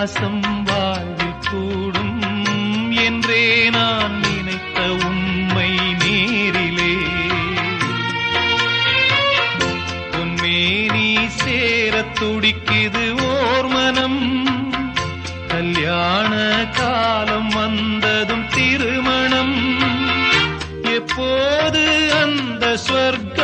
பாசம் வாழ்வில் கூடும் என்றே நான் நினைத்த உண்மை நேரிலே பொன்மேனி சேரத் துடிக்குது ஓர் மனம் கல்யாண காலம் வந்ததும் திருமணம் எப்போது அந்த ஸ்வர்க்க